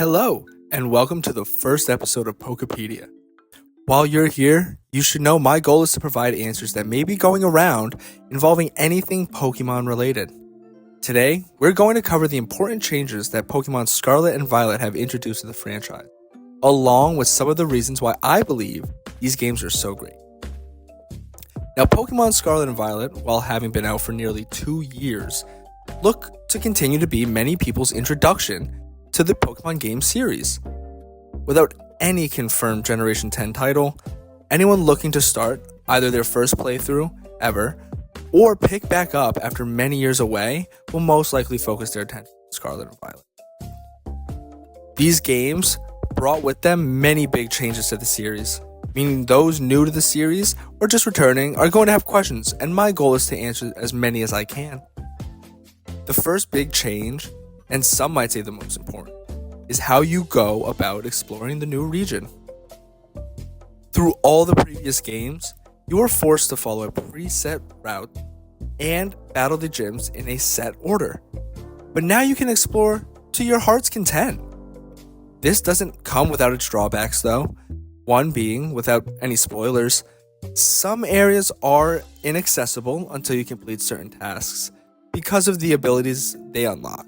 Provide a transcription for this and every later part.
Hello, and welcome to the first episode of Poképedia. While you're here, you should know my goal is to provide answers that may be going around involving anything Pokemon related. Today, we're going to cover the important changes that Pokemon Scarlet and Violet have introduced to the franchise, along with some of the reasons why I believe these games are so great. Now, Pokemon Scarlet and Violet, while having been out for nearly 2 years, look to continue to be many people's introduction to the Pokemon game series. Without any confirmed Generation 10 title, anyone looking to start either their first playthrough ever or pick back up after many years away will most likely focus their attention on Scarlet and Violet. These games brought with them many big changes to the series, meaning those new to the series or just returning are going to have questions, and my goal is to answer as many as I can. The first big change, and some might say the most important, is how you go about exploring the new region. Through all the previous games, you were forced to follow a preset route and battle the gyms in a set order. But now you can explore to your heart's content. This doesn't come without its drawbacks though. One being, without any spoilers, some areas are inaccessible until you complete certain tasks because of the abilities they unlock.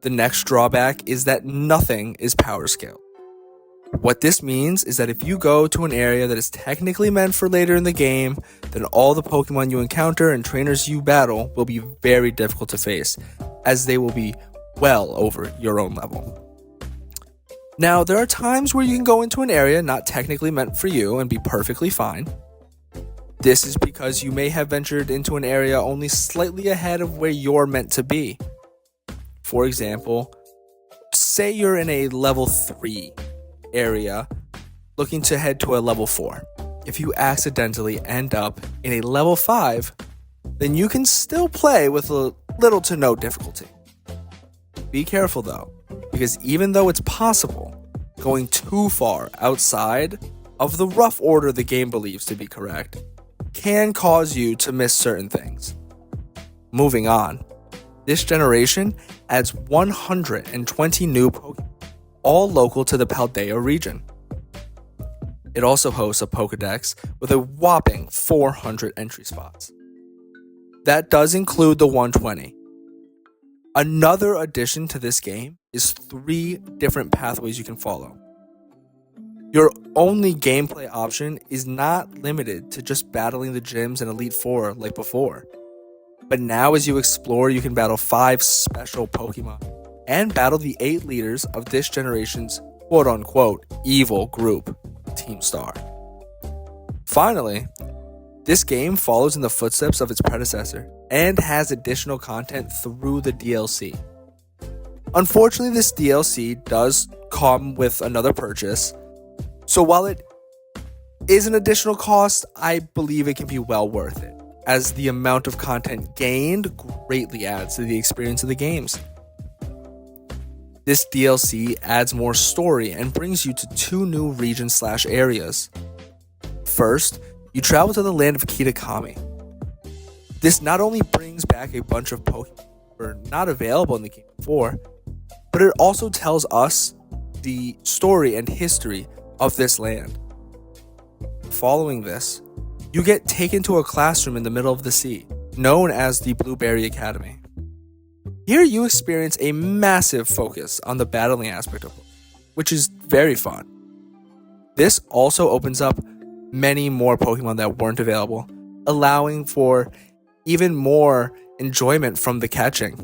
The next drawback is that nothing is power scaled. What this means is that if you go to an area that is technically meant for later in the game, then all the Pokemon you encounter and trainers you battle will be very difficult to face, as they will be well over your own level. Now, there are times where you can go into an area not technically meant for you and be perfectly fine. This is because you may have ventured into an area only slightly ahead of where you're meant to be. For example, say you're in a level 3 area looking to head to a level 4. If you accidentally end up in a level 5, then you can still play with a little to no difficulty. Be careful though, because even though it's possible, going too far outside of the rough order the game believes to be correct can cause you to miss certain things. Moving on. This generation adds 120 new Pokemon, all local to the Paldea region. It also hosts a Pokédex with a whopping 400 entry spots. That does include the 120. Another addition to this game is 3 different pathways you can follow. Your only gameplay option is not limited to just battling the gyms in Elite Four like before. But now as you explore, you can battle 5 special Pokemon and battle the 8 leaders of this generation's quote-unquote evil group, Team Star. Finally, this game follows in the footsteps of its predecessor and has additional content through the DLC. Unfortunately, this DLC does come with another purchase, so while it is an additional cost, I believe it can be well worth it, as the amount of content gained greatly adds to the experience of the games. This DLC adds more story and brings you to 2 new regions/areas. First, you travel to the land of Kitakami. This not only brings back a bunch of Pokemon that were not available in the game before, but it also tells us the story and history of this land. Following this, you get taken to a classroom in the middle of the sea, known as the Blueberry Academy. Here you experience a massive focus on the battling aspect of it, which is very fun. This also opens up many more Pokemon that weren't available, allowing for even more enjoyment from the catching.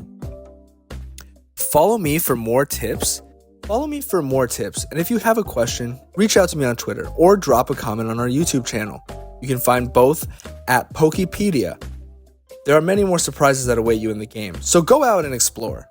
Follow me for more tips, and if you have a question, reach out to me on Twitter or drop a comment on our YouTube channel. You can find both at Poképedia. There are many more surprises that await you in the game, so go out and explore.